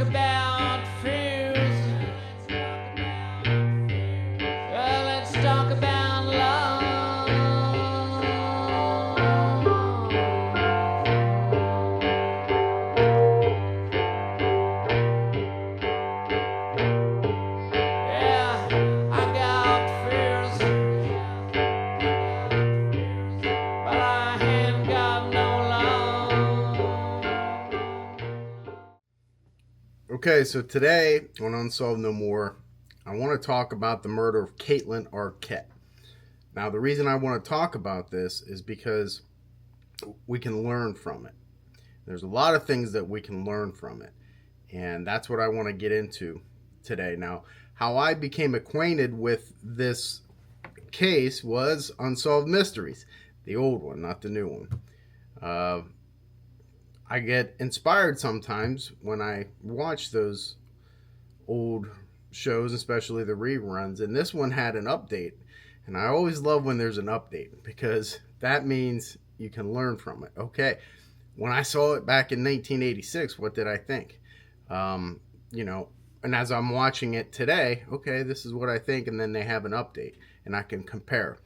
about fears. Let's talk about love. Yeah, I got fears, but I ain't got no love. Okay, so today on Unsolved No More, I want to talk about the murder of Kaitlyn Arquette. Now, the reason I want to talk about this is because we can learn from it. There's a lot of things that we can learn from it, and that's what I want to get into today. Now, how I became acquainted with this case was Unsolved Mysteries, the old one, not the new one. I get inspired sometimes when I watch those old shows, especially the reruns, and this one had an update. And I always love when there's an update because that means you can learn from it. Okay, when I saw it back in 1986, what did I think? Um, you know, and as I'm watching it today, okay, this is what I think, and then they have an update, and I can compare.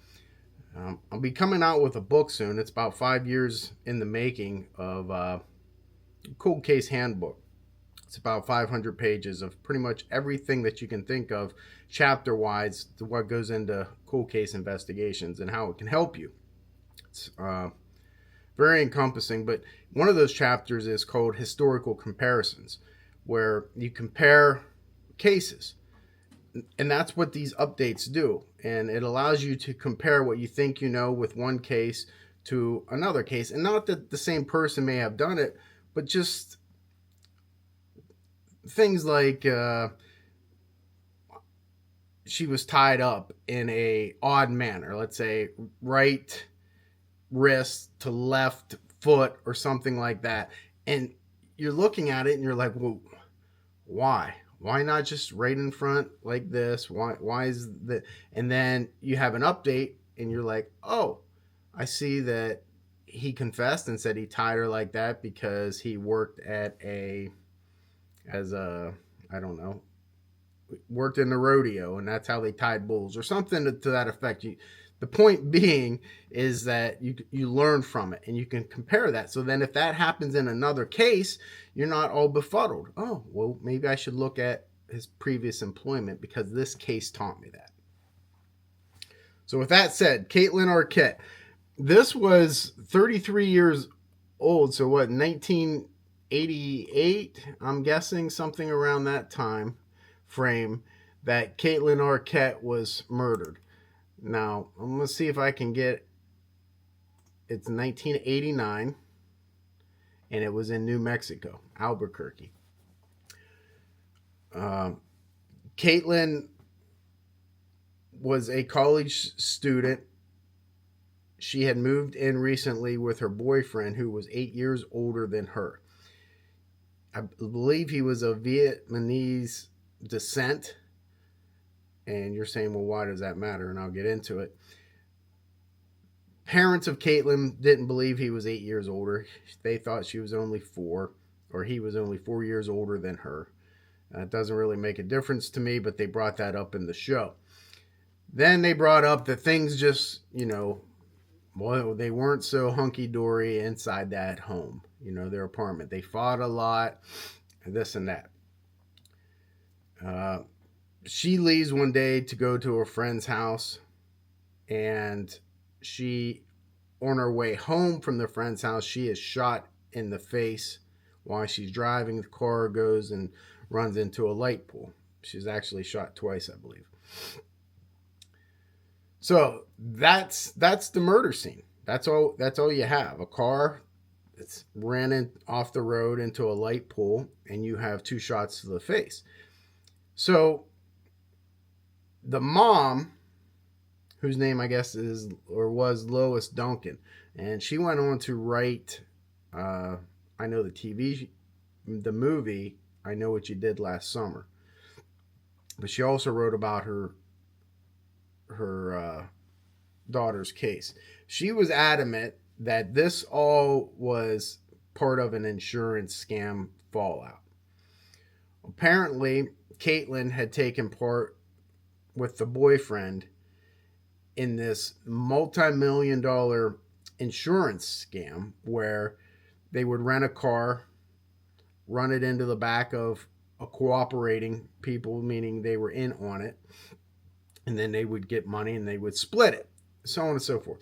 I'll be coming out with a book soon. It's about 5 years in the making of Cold Case Handbook. It's about 500 pages of pretty much everything that you can think of, chapter wise, to what goes into cold case investigations and how it can help you. It's very encompassing, but one of those chapters is called Historical Comparisons, where you compare cases. And that's what these updates do. And it allows you to compare what you think you know with one case to another case. And not that the same person may have done it, but just things like she was tied up in a odd manner, let's say right wrist to left foot or something like that, and you're looking at it and you're like, well, why not just right in front like this? Why is that? And then you have an update and you're like, oh, I see that he confessed and said he tied her like that because he worked at as a, I don't know, worked in the rodeo, and that's how they tied bulls or something to that effect. The point being is that you learn from it and you can compare that. So then if that happens in another case, you're not all befuddled. Oh, well, maybe I should look at his previous employment because this case taught me that. So with that said, Kaitlyn Arquette, this was 33 years old. So what, 1988? I'm guessing something around that time frame that Kaitlyn Arquette was murdered. Now, I'm going to see if I can get, it's 1989, and it was in New Mexico, Albuquerque. Kaitlyn was a college student. She had moved in recently with her boyfriend, who was 8 years older than her. I believe he was of Vietnamese descent. And you're saying, well, why does that matter? And I'll get into it. Parents of Kaitlyn didn't believe he was 8 years older. They thought she was only 4, or he was only 4 years older than her. It doesn't really make a difference to me, but they brought that up in the show. Then they brought up that things just, well, they weren't so hunky-dory inside that home, their apartment. They fought a lot, and this and that. She leaves one day to go to a friend's house, and on her way home from the friend's house, she is shot in the face while she's driving. The car goes and runs into a light pole. She's actually shot twice, I believe. So that's the murder scene. That's all you have. A car that's ran off the road into a light pole, and you have 2 shots to the face. So the mom, whose name I guess is or was Lois Duncan, and she went on to write, I know the movie, I Know What You Did Last Summer. But she also wrote about her daughter's case. She was adamant that this all was part of an insurance scam fallout. Apparently, Kaitlyn had taken part with the boyfriend in this multi-million dollar insurance scam where they would rent a car, run it into the back of a cooperating people, meaning they were in on it, and then they would get money and they would split it, so on and so forth.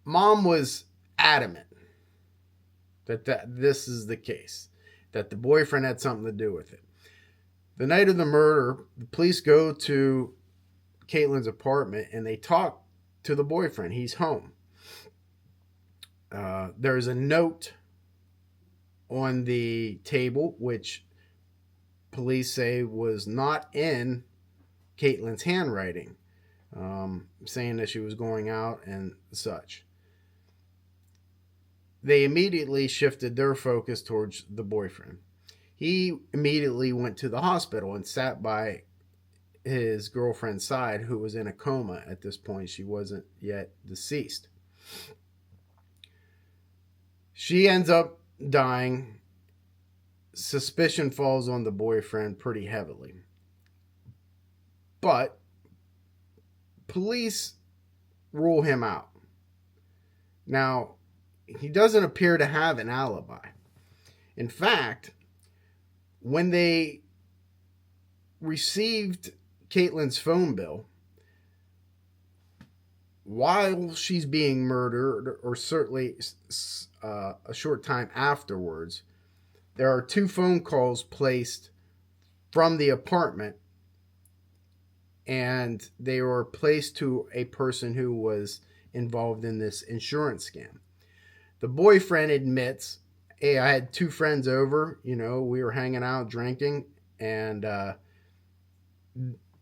Mom was adamant that this is the case, that the boyfriend had something to do with it. The night of the murder, the police go to Kaitlyn's apartment and they talk to the boyfriend. He's home. There's a note on the table, which police say was not in Kaitlyn's handwriting, saying that she was going out and such. They immediately shifted their focus towards the boyfriend. He immediately went to the hospital and sat by his girlfriend's side, who was in a coma at this point. She wasn't yet deceased. She ends up dying. Suspicion falls on the boyfriend pretty heavily. But police rule him out. Now, he doesn't appear to have an alibi. In fact, when they received Kaitlyn's phone bill, while she's being murdered, or certainly a short time afterwards, there are 2 phone calls placed from the apartment, and they were placed to a person who was involved in this insurance scam. The boyfriend admits, hey, I had 2 friends over, we were hanging out drinking, and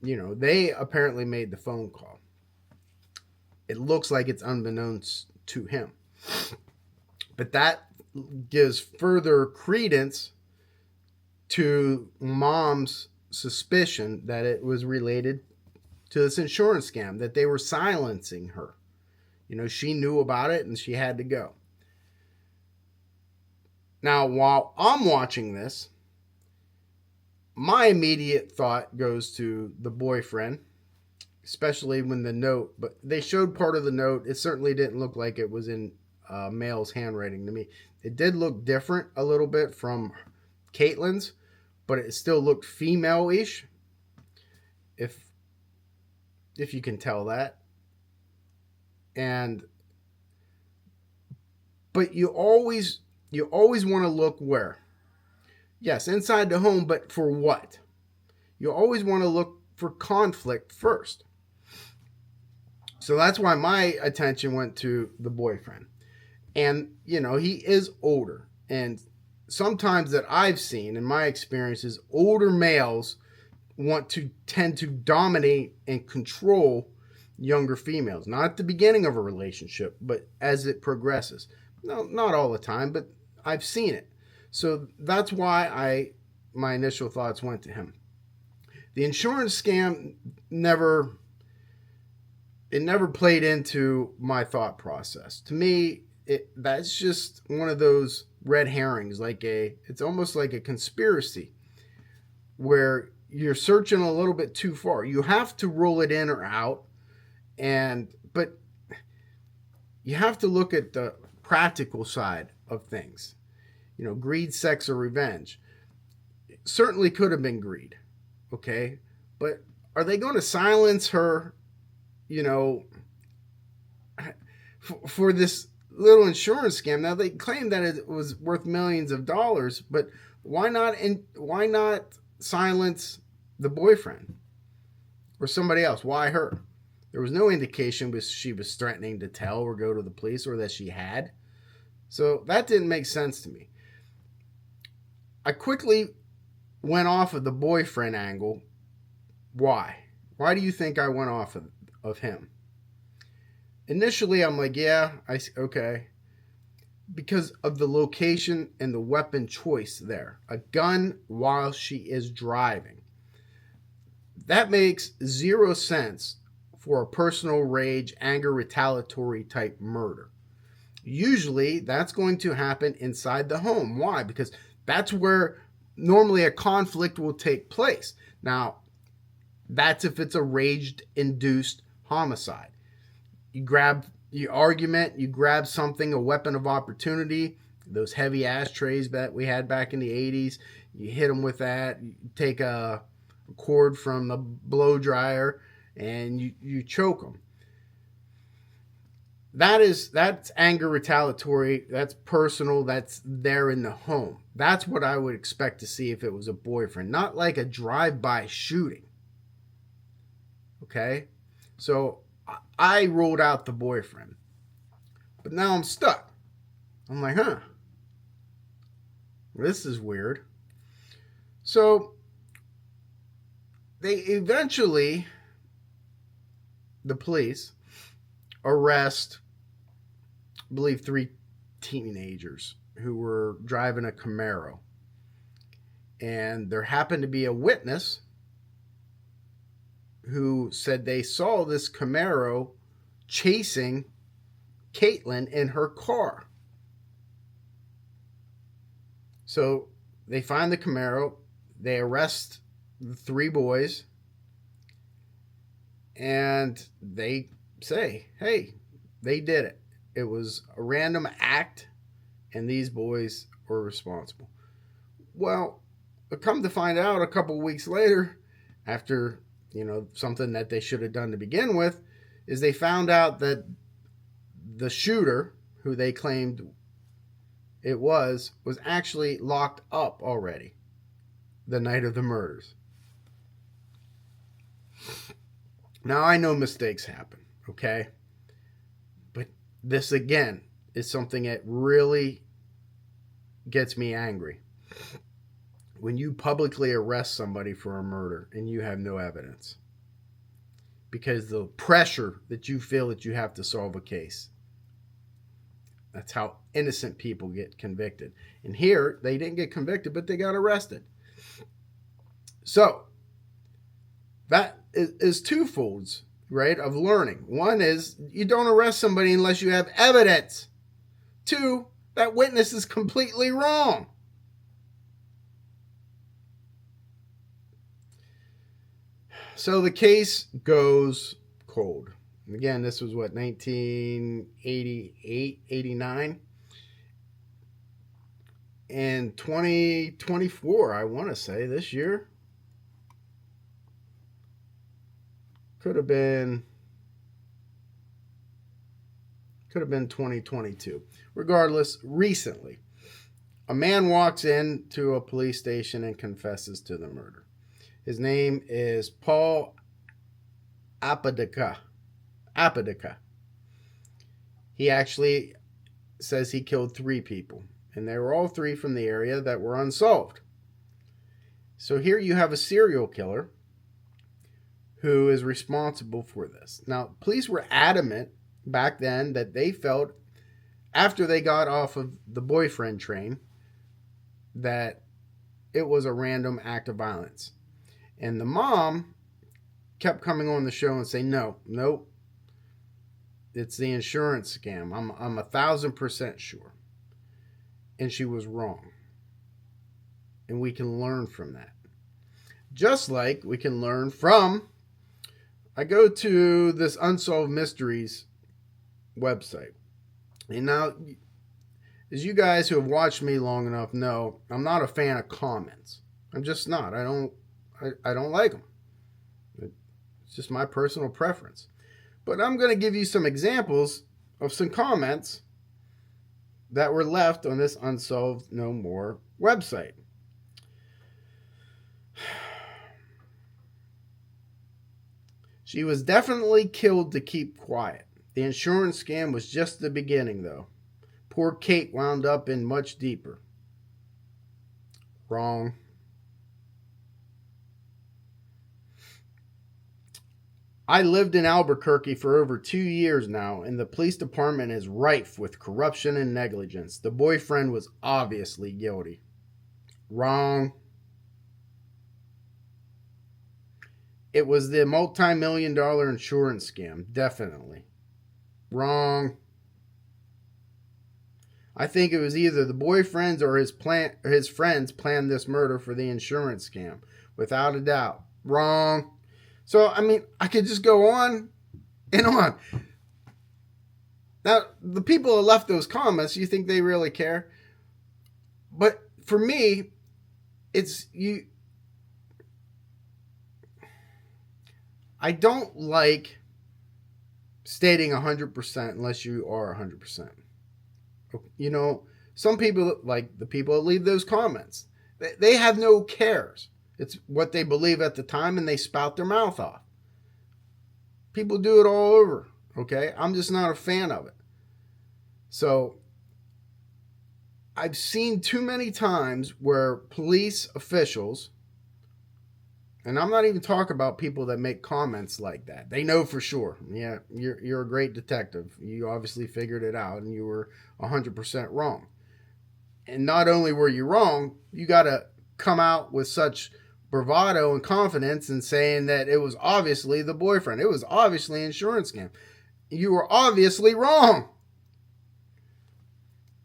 they apparently made the phone call. It looks like it's unbeknownst to him. But that gives further credence to Mom's suspicion that it was related to this insurance scam, that they were silencing her. She knew about it and she had to go. Now, while I'm watching this, my immediate thought goes to the boyfriend, especially when the note, but they showed part of the note. It certainly didn't look like it was in male's handwriting to me. It did look different a little bit from Kaitlyn's, but it still looked female-ish, if you can tell that. But you always want to look where? Yes, inside the home, but for what? You always want to look for conflict first. So that's why my attention went to the boyfriend. And, he is older. And sometimes that I've seen in my experiences, older males tend to dominate and control younger females. Not at the beginning of a relationship, but as it progresses. No, not all the time, but I've seen it. So that's why my initial thoughts went to him. The insurance scam never played into my thought process. To me, that's just one of those red herrings, it's almost like a conspiracy where you're searching a little bit too far. You have to rule it in or out, but you have to look at the practical side of things. Greed, sex, or revenge. It certainly could have been greed, okay? But are they going to silence her, for this little insurance scam? Now, they claim that it was worth millions of dollars, but why not silence the boyfriend or somebody else? Why her? There was no indication she was threatening to tell or go to the police, or that she had. So that didn't make sense to me. I quickly went off of the boyfriend angle. Why? Why do you think I went off of him? Initially, I'm like, yeah, okay. Because of the location and the weapon choice there. A gun while she is driving. That makes 0 sense for a personal rage, anger, retaliatory type murder. Usually, that's going to happen inside the home. Why? Because that's where normally a conflict will take place. Now, that's if it's a rage-induced homicide. You grab you grab something, a weapon of opportunity, those heavy ashtrays that we had back in the 80s, you hit them with that, you take a cord from the blow dryer, and you choke them. That's anger retaliatory, that's personal, that's there in the home. That's what I would expect to see if it was a boyfriend, not like a drive-by shooting. Okay? So I ruled out the boyfriend. But now I'm stuck. I'm like, this is weird. So they eventually, the police arrest, I believe, 3 teenagers who were driving a Camaro. And there happened to be a witness who said they saw this Camaro chasing Kaitlyn in her car. So they find the Camaro, they arrest the 3 boys, and they say, hey, they did it. It was a random act, and these boys were responsible. Well, come to find out a couple weeks later, after, something that they should have done to begin with, is they found out that the shooter, who they claimed it was actually locked up already the night of the murders. Now, I know mistakes happen, okay? But this, again, is something that really gets me angry. When you publicly arrest somebody for a murder and you have no evidence, because the pressure that you feel that you have to solve a case. That's how innocent people get convicted. And here, they didn't get convicted, but they got arrested. So, that is twofolds, right, of learning. One is, you don't arrest somebody unless you have evidence. 2, that witness is completely wrong. So the case goes cold. Again, this was 1988, 89. In 2024, I want to say, this year. Could have been 2022. Regardless, recently, a man walks into a police station and confesses to the murder. His name is Paul Apodica. He actually says he killed 3 people, and they were all 3 from the area that were unsolved. So here you have a serial killer who is responsible for this. Now, police were adamant back then that they felt, after they got off of the boyfriend train, that it was a random act of violence. And the mom kept coming on the show and saying, nope, it's the insurance scam. I'm 1,000% sure. And she was wrong. And we can learn from that. Just like we can learn from, I go to this Unsolved Mysteries website. And now, as you guys who have watched me long enough know, I'm not a fan of comments. I'm just not. I don't like them. It's just my personal preference. But I'm going to give you some examples of some comments that were left on this Unsolved No More website. She was definitely killed to keep quiet. The insurance scam was just the beginning, though. Poor Kate wound up in much deeper. Wrong. I lived in Albuquerque for over 2 years now, and the police department is rife with corruption and negligence. The boyfriend was obviously guilty. Wrong. It was the multi-million-dollar insurance scam. Definitely. Wrong. I think it was either the boyfriends or his friends planned this murder for the insurance scam. Without a doubt. Wrong. So, I mean, I could just go on and on. Now, the people that left those comments, you think they really care? But for me, it's you. I don't like stating 100% unless you are 100%. You know, some people, like the people that leave those comments, they have no cares. It's what they believe at the time, and they spout their mouth off. People do it all over, okay? I'm just not a fan of it. So, I've seen too many times where police officials, and I'm not even talking about people that make comments like that. They know for sure. Yeah, you're a great detective. You obviously figured it out, and you were 100% wrong. And not only were you wrong, you got to come out with such bravado and confidence in saying that it was obviously the boyfriend. It was obviously an insurance scam. You were obviously wrong.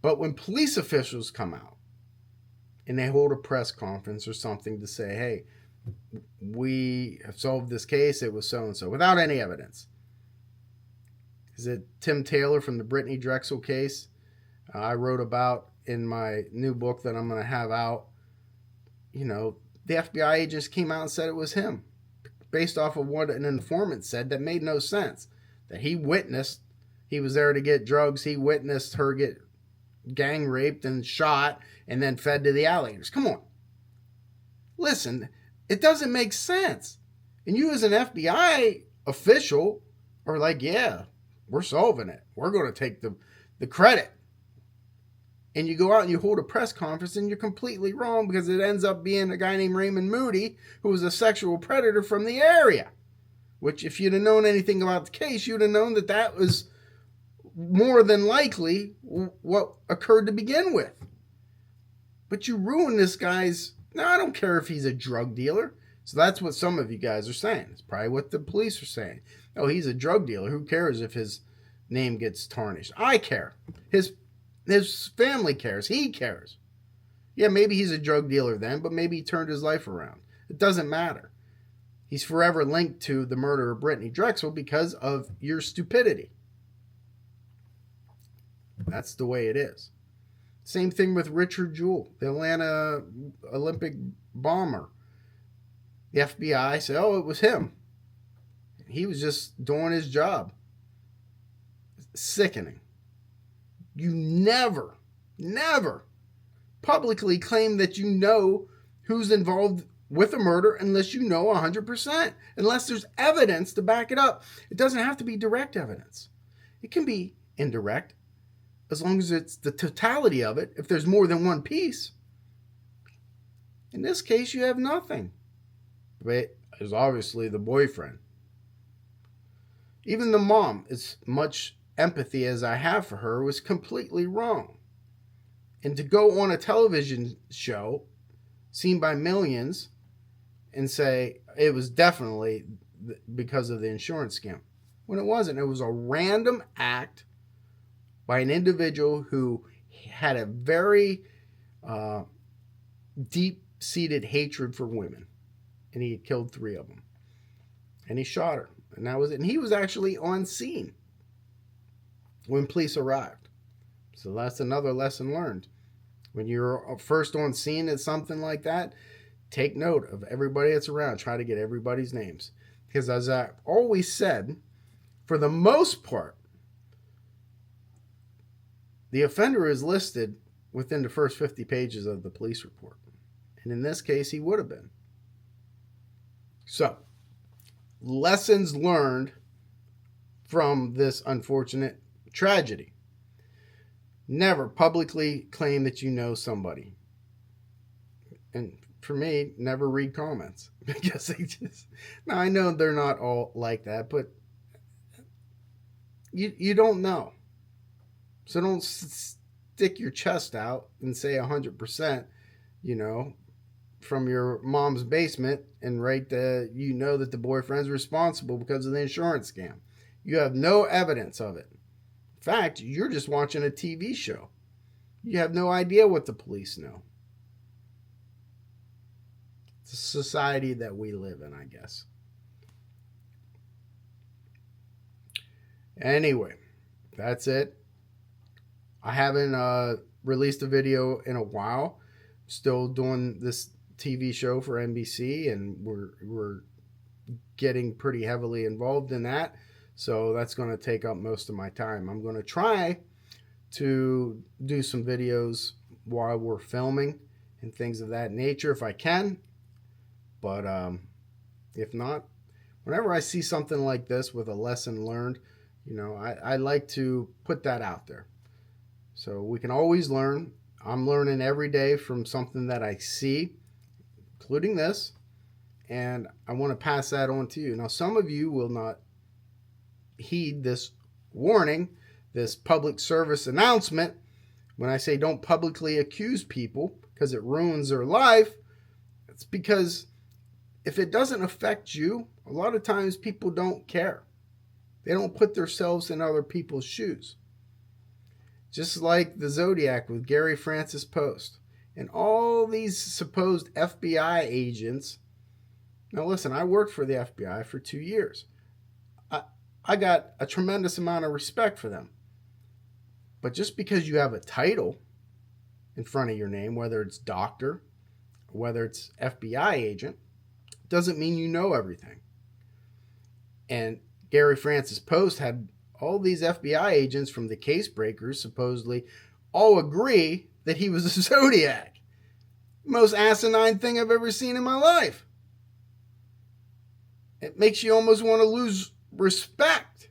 But when police officials come out and they hold a press conference or something to say, hey, we have solved this case, it was so-and-so, without any evidence. Is it Tim Taylor from the Brittany Drexel case? I wrote about in my new book that I'm going to have out. You know, the FBI agents came out and said it was him, based off of what an informant said that made no sense. That he witnessed, he was there to get drugs, he witnessed her get gang raped and shot and then fed to the alligators. Come on. Listen, it doesn't make sense. And you as an FBI official are like, yeah, we're solving it. We're going to take the credit. And you go out and you hold a press conference and you're completely wrong because it ends up being a guy named Raymond Moody who was a sexual predator from the area. Which, if you'd have known anything about the case, you'd have known that that was more than likely what occurred to begin with. But you ruin this guy's... Now, I don't care if he's a drug dealer. So that's what some of you guys are saying. It's probably what the police are saying. Oh, he's a drug dealer. Who cares if his name gets tarnished? I care. His family cares. He cares. Yeah, maybe he's a drug dealer then, but maybe he turned his life around. It doesn't matter. He's forever linked to the murder of Brittany Drexel because of your stupidity. That's the way it is. Same thing with Richard Jewell, the Atlanta Olympic bomber. The FBI said, oh, it was him. He was just doing his job. Sickening. You never publicly claim that you know who's involved with a murder unless you know 100%. Unless there's evidence to back it up. It doesn't have to be direct evidence. It can be indirect, as long as it's the totality of it. If there's more than one piece. In this case, you have nothing. But it's obviously the boyfriend. Even the mom, as much empathy as I have for her, was completely wrong. And to go on a television show seen by millions and say it was definitely because of the insurance scam, when it wasn't. It was a random act by an individual who had a very deep-seated hatred for women. And he had killed 3 of them. And he shot her. And that was it. And he was actually on scene when police arrived. So that's another lesson learned. When you're first on scene at something like that, take note of everybody that's around. Try to get everybody's names. Because as I always said, for the most part, the offender is listed within the first 50 pages of the police report. And in this case, he would have been. So, lessons learned from this unfortunate tragedy. Never publicly claim that you know somebody. And for me, never read comments. Because they just... Now, I know they're not all like that, but you don't know. So don't stick your chest out and say 100%, from your mom's basement and write that you know that the boyfriend's responsible because of the insurance scam. You have no evidence of it. In fact, you're just watching a TV show. You have no idea what the police know. It's a society that we live in, I guess. Anyway, that's it. I haven't released a video in a while. Still doing this TV show for NBC, and we're getting pretty heavily involved in that. So that's going to take up most of my time. I'm going to try to do some videos while we're filming and things of that nature if I can. But if not, whenever I see something like this with a lesson learned, I like to put that out there. So we can always learn. I'm learning every day from something that I see, including this, and I want to pass that on to you. Now, some of you will not heed this warning, this public service announcement. When I say don't publicly accuse people because it ruins their life, it's because if it doesn't affect you, a lot of times people don't care. They don't put themselves in other people's shoes. Just like the Zodiac with Gary Francis Post and all these supposed FBI agents. Now listen, I worked for the FBI for 2 years. I got a tremendous amount of respect for them. But just because you have a title in front of your name, whether it's doctor, whether it's FBI agent, doesn't mean you know everything. And Gary Francis Post had all these FBI agents from the case breakers supposedly all agree that he was a Zodiac. Most asinine thing I've ever seen in my life. It makes you almost want to lose respect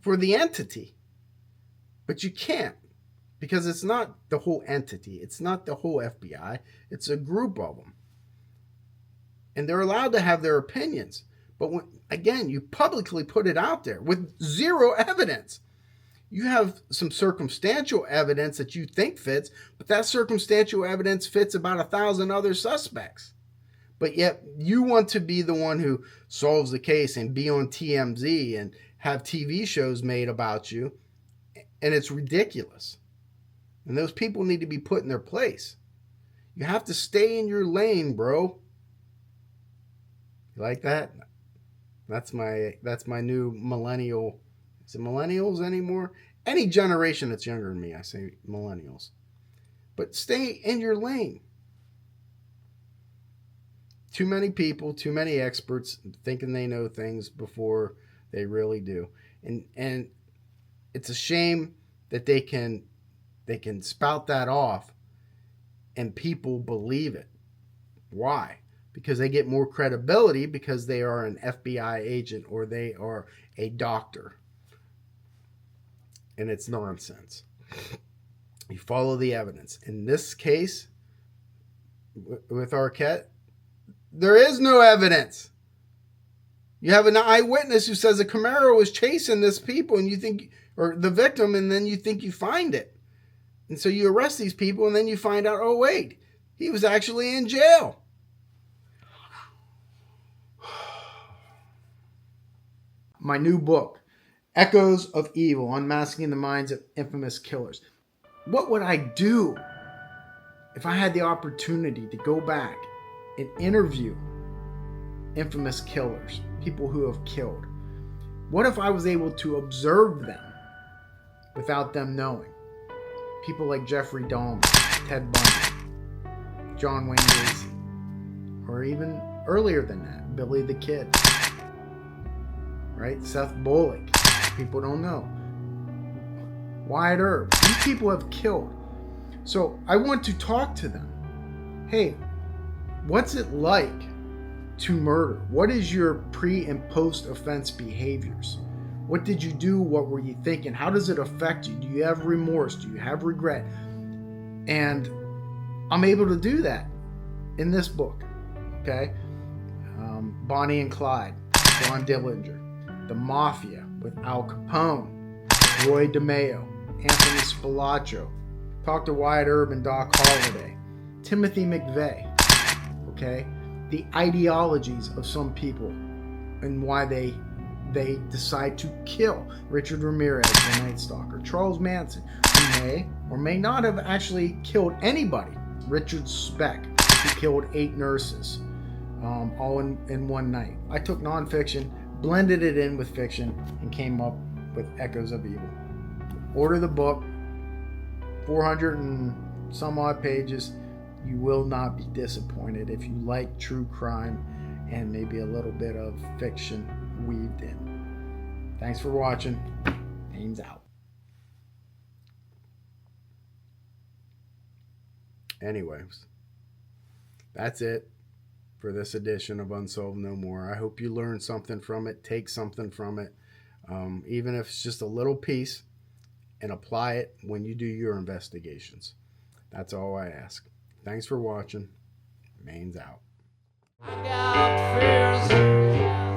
for the entity. But you can't, because it's not the whole entity. It's not the whole FBI. It's a group of them. And they're allowed to have their opinions. But again, you publicly put it out there with zero evidence. You have some circumstantial evidence that you think fits, but that circumstantial evidence fits about 1,000 other suspects. But yet you want to be the one who solves the case and be on TMZ and have TV shows made about you. And it's ridiculous. And those people need to be put in their place. You have to stay in your lane, bro. You like that? That's my new millennial. Is it millennials anymore? Any generation that's younger than me, I say millennials. But stay in your lane. Too many people, too many experts thinking they know things before they really do. And it's a shame that they can spout that off and people believe it. Why? Because they get more credibility because they are an FBI agent or they are a doctor. And it's nonsense. You follow the evidence. In this case, with Arquette, there is no evidence. You have an eyewitness who says a Camaro was chasing this people and you think, or the victim, and then you think you find it. And so you arrest these people and then you find out, oh wait, he was actually in jail. My new book, Echoes of Evil, Unmasking the Minds of Infamous Killers. What would I do if I had the opportunity to go back and interview infamous killers, people who have killed? What if I was able to observe them without them knowing? People like Jeffrey Dahmer, Ted Bundy, John Wayne Gacy, or even earlier than that, Billy the Kid. Right? Seth Bullock. People don't know. Wyatt Earp. These people have killed. So I want to talk to them. Hey, what's it like to murder? What is your pre and post offense behaviors? What did you do? What were you thinking? How does it affect you? Do you have remorse? Do you have regret? And I'm able to do that in this book. Okay? Bonnie and Clyde, John Dillinger. The Mafia with Al Capone, Roy DeMeo, Anthony Spilaccio. Talk to Wyatt Earp and Doc Holliday. Timothy McVeigh. Okay? The ideologies of some people and why they they decide to kill Richard Ramirez, the Night Stalker, Charles Manson, who may or may not have actually killed anybody, Richard Speck, who killed 8 nurses, all in one night. I took nonfiction, blended it in with fiction, and came up with Echoes of Evil. Order the book, 400 and some odd pages. You will not be disappointed if you like true crime and maybe a little bit of fiction weaved in. Thanks for watching. Ames out. Anyways, that's it for this edition of Unsolved No More. I hope you learned something from it, take something from it, even if it's just a little piece, and apply it when you do your investigations. That's all I ask. Thanks for watching. Main's out. I got fears.